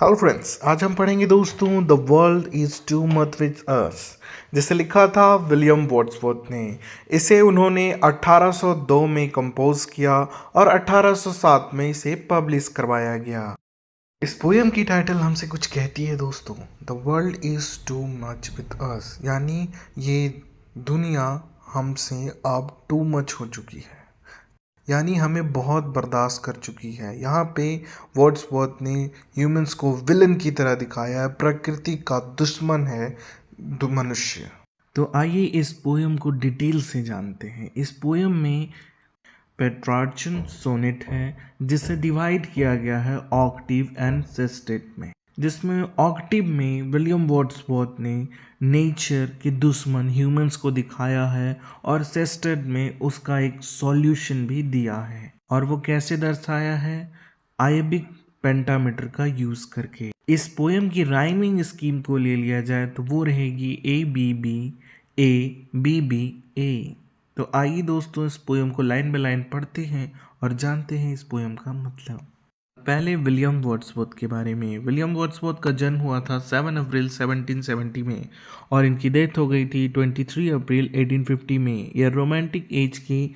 Hello friends, आज हम पढ़ेंगे दोस्तों the world is too much with us. जिसे लिखा था विलियम वर्ड्सवर्थ ने। इसे उन्होंने 1802 में कंपोज किया और 1807 में इसे पब्लिश करवाया गया। इस पोयम की टाइटल हमसे कुछ कहती है दोस्तों, the world is too much with us, यानी ये दुनिया हमसे अब टू मच हो चुकी है, यानी हमें बहुत बर्दाश्त कर चुकी है। यहाँ पे वर्ड्सवर्थ ने ह्यूमंस को विलन की तरह दिखाया है, प्रकृति का दुश्मन है मनुष्य। तो आइए इस पोयम को डिटेल से जानते हैं। इस पोयम में पेट्रार्चन सोनेट है जिसे डिवाइड किया गया है ऑक्टिव एंड सेस्टेट में, जिसमें ऑक्टिव में विलियम वर्ड्सवर्थ ने नेचर के दुश्मन ह्यूमंस को दिखाया है और सेस्टेट में उसका एक सॉल्यूशन भी दिया है। और वो कैसे दर्शाया है? आयबिक पेंटामीटर का यूज करके। इस पोयम की राइमिंग स्कीम को ले लिया जाए तो वो रहेगी ABB तो आइए दोस्तों इस पोयम को लाइन बाय लाइन पढ़ते हैं और जानते हैं इस पोयम का मतलब। पहले विलियम वर्ड्सवर्थ के बारे में। विलियम वर्ड्सवर्थ का जन्म हुआ था 7 अप्रैल 1770 में और इनकी डेथ हो गई थी 23 अप्रैल 1850 में। यह रोमांटिक एज के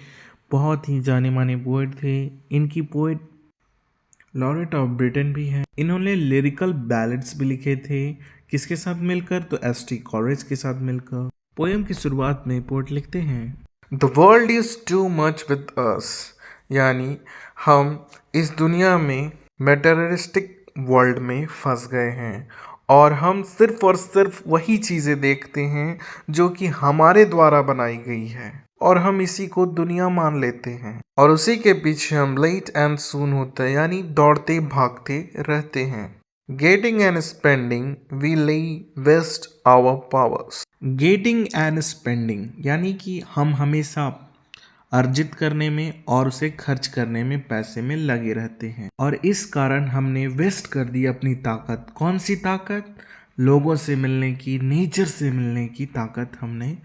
बहुत ही जाने माने पोएट थे। इनकी पोएट लॉरेट ऑफ ब्रिटेन भी है। इन्होंने लिरिकल बैलेड्स भी लिखे थे। किसके साथ मिलकर? तो एसटी कॉलेज के साथ मिलकर। पोयम की शुरुआत में पोएट लिखते हैं, the world is too much with us, यानी हम इस दुनिया में मेटेरियलिस्टिक वर्ल्ड में फंस गए हैं और हम सिर्फ और सिर्फ वही चीज़ें देखते हैं जो कि हमारे द्वारा बनाई गई है और हम इसी को दुनिया मान लेते हैं और उसी के पीछे हम लेट एंड सून होते हैं, यानी दौड़ते भागते रहते हैं। Getting and spending we lay waste our powers. Getting and spending यानी कि हम हमेशा अर्जित करने में और उसे खर्च करने में पैसे में लगे रहते हैं और इस कारण हमने वेस्ट कर दी अपनी ताकत। कौन सी ताकत? लोगों से मिलने की, नेचर से मिलने की ताकत हमने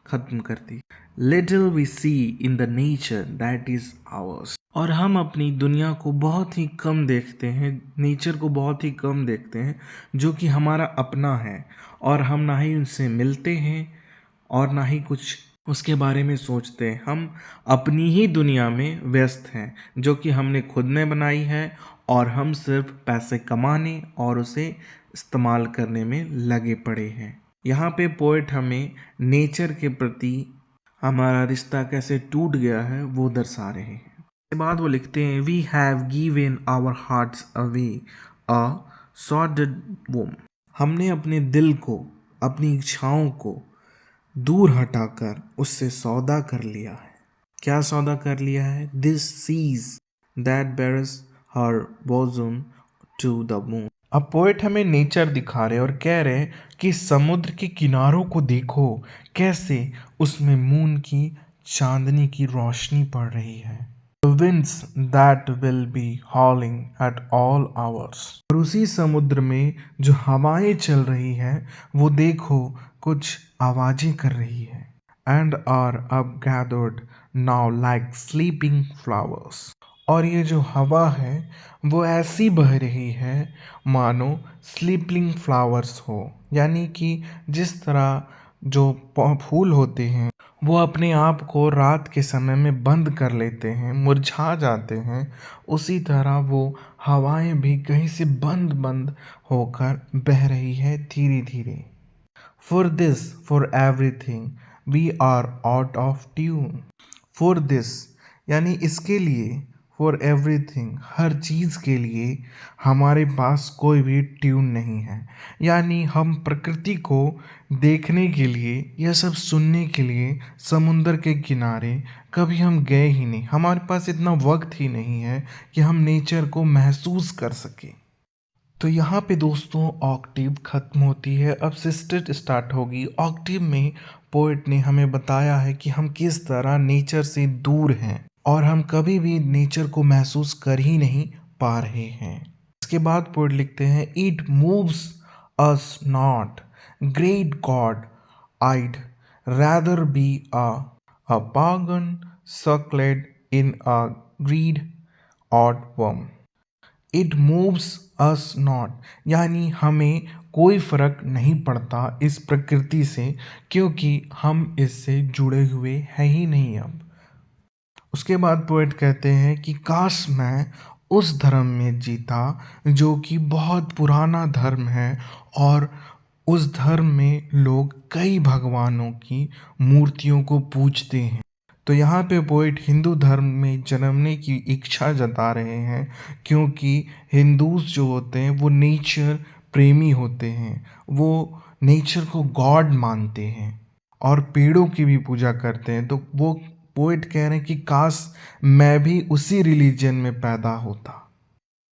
खत्म कर दी। Little we see in the nature that is ours. और हम अपनी दुनिया को बहुत ही कम देखते हैं, नेचर को बहुत ही कम देखते हैं जो कि हमारा अपना है और हम ना ही उनसे मिलते हैं और ना ही कुछ उसके बारे में सोचते हैं। हम अपनी ही दुनिया में व्यस्त हैं जो कि हमने खुद में बनाई है और हम सिर्फ पैसे कमाने और उसे इस्तेमाल करने में लगे पड़े हैं। यहाँ पे पोएट हमें नेचर के प्रति हमारा रिश्ता कैसे टूट गया है वो दर्शा रहे हैं। उसके बाद वो लिखते हैं, we have given our hearts away a sordid boon. हमने अपने दिल को, अपनी इच्छाओं को दूर हटाकर उससे सौदा कर लिया है। क्या सौदा कर लिया है? This seas that bares her bosom to the moon. अब पोएट हमें नेचर दिखा रहे और कह रहे कि समुद्र के किनारों को देखो कैसे उसमें मून की चांदनी की रोशनी पड़ रही है। The winds that will be howling at all hours। और उसी समुद्र में जो हवाएं चल रही हैं वो देखो कुछ आवाजें कर रही है। And are up gathered now like sleeping flowers। और ये जो हवा है वो ऐसी बह रही है मानो स्लीपिंग फ्लावर्स हो, यानी कि जिस तरह जो फूल होते हैं वो अपने आप को रात के समय में बंद कर लेते हैं, मुरझा जाते हैं, उसी तरह वो हवाएं भी कहीं से बंद बंद होकर बह रही है धीरे धीरे। For this for everything we are out of tune. For this यानी इसके लिए, फॉर एवरीथिंग हर चीज़ के लिए हमारे पास कोई भी ट्यून नहीं है, यानी हम प्रकृति को देखने के लिए, यह सब सुनने के लिए समुंदर के किनारे कभी हम गए ही नहीं। हमारे पास इतना वक्त ही नहीं है कि हम नेचर को महसूस कर सकें। तो यहाँ पे दोस्तों ऑक्टेव खत्म होती है, अब सिस्टेट स्टार्ट होगी। ऑक्टेव में पोएट ने हमें बताया है कि हम किस तरह नेचर से दूर हैं और हम कभी भी नेचर को महसूस कर ही नहीं पा रहे हैं। इसके बाद पोएट लिखते हैं, it moves us not great God I'd rather be a pagan suckled in a creed outworn. It moves us not, यानी हमें कोई फर्क नहीं पड़ता इस प्रकृति से, क्योंकि हम इससे जुड़े हुए हैं ही नहीं अब। उसके बाद पोएट कहते हैं कि काश मैं उस धर्म में जीता जो कि बहुत पुराना धर्म है, और उस धर्म में लोग कई भगवानों की मूर्तियों को पूजते हैं। तो यहाँ पे पोएट हिंदू धर्म में जन्मने की इच्छा जता रहे हैं, क्योंकि हिंदूज जो होते हैं वो नेचर प्रेमी होते हैं, वो नेचर को गॉड मानते हैं और पेड़ों की भी पूजा करते हैं। तो वो पोएट कह रहे हैं कि काश मैं भी उसी रिलीजन में पैदा होता।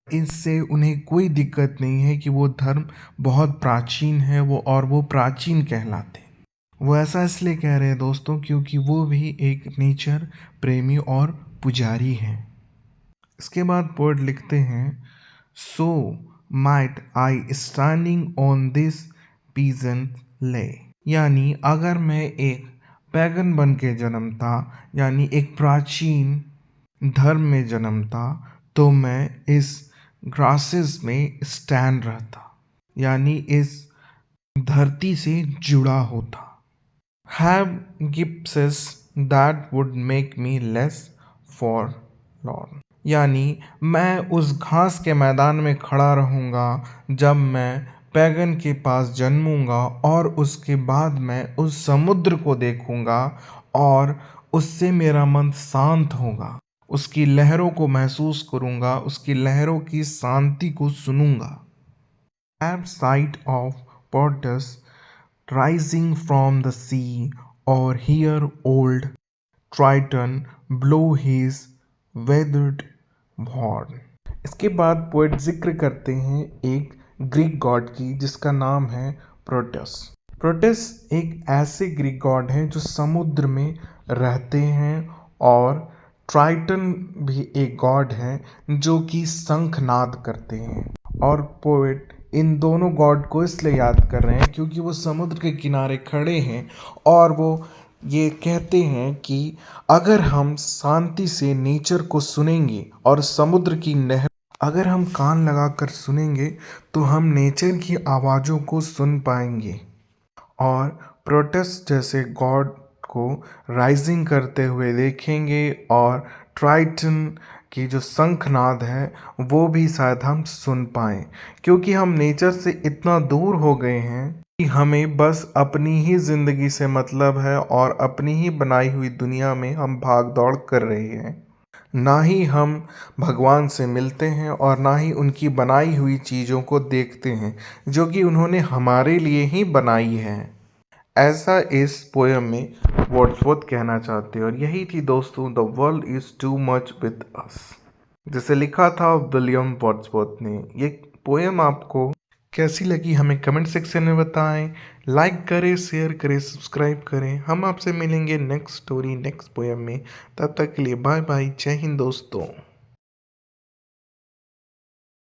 इससे उन्हें कोई दिक्कत नहीं है कि वो धर्म बहुत प्राचीन है, वो प्राचीन कहलाते। वो ऐसा इसलिए कह रहे हैं दोस्तों, क्योंकि वो भी एक नेचर प्रेमी और पुजारी हैं। इसके बाद पोएट लिखते हैं, so might I standing on this pleasant lea, यानी अगर मैं एक पैगन बन के जन्मता, यानी एक प्राचीन धर्म में जन्मता, तो मैं इस ग्रासेस में स्टैंड रहता, यानी इस धरती से जुड़ा होता। Have glimpses that would make me less forlorn, यानी मैं उस घास के मैदान में खड़ा रहूँगा जब मैं पैगन के पास जन्मूंगा, और उसके बाद मैं उस समुद्र को देखूंगा और उससे मेरा मन शांत होगा, उसकी लहरों को महसूस करूंगा, उसकी लहरों की शांति को सुनूंगा। Have sight of Portus rising from the sea, or hear old Triton blow his weathered horn। इसके बाद पोएट जिक्र करते हैं एक ग्रीक गॉड की जिसका नाम है प्रोटस। प्रोटस एक ऐसे ग्रीक गॉड हैं जो समुद्र में रहते हैं, और ट्राइटन भी एक गॉड हैं जो कि शंखनाद करते हैं। और पोएट इन दोनों गॉड को इसलिए याद कर रहे हैं क्योंकि वो समुद्र के किनारे खड़े हैं, और वो ये कहते हैं कि अगर हम शांति से नेचर को सुनेंगे और समुद्र की लहर, अगर हम कान लगाकर सुनेंगे तो हम नेचर की आवाज़ों को सुन पाएंगे। और प्रोटेस्ट जैसे गॉड को राइजिंग करते हुए देखेंगे, और ट्राइटन की जो शंखनाद है वो भी शायद हम सुन पाएँ, क्योंकि हम नेचर से इतना दूर हो गए हैं कि हमें बस अपनी ही ज़िंदगी से मतलब है, और अपनी ही बनाई हुई दुनिया में हम भाग दौड़ कर रहे हैं। ना ही हम भगवान से मिलते हैं और ना ही उनकी बनाई हुई चीज़ों को देखते हैं जो कि उन्होंने हमारे लिए ही बनाई है। ऐसा इस पोएम में वर्ड्सवर्थ कहना चाहते हैं, और यही थी दोस्तों the world is too much with us, जिसे लिखा था विलियम वर्ड्सवर्थ ने। ये पोएम आपको कैसी लगी हमें कमेंट सेक्शन में बताएं। लाइक करें, शेयर करें, सब्सक्राइब करें। हम आपसे मिलेंगे नेक्स्ट स्टोरी नेक्स्ट पोएम में। तब तक के लिए बाय बाय, जय हिंद दोस्तों।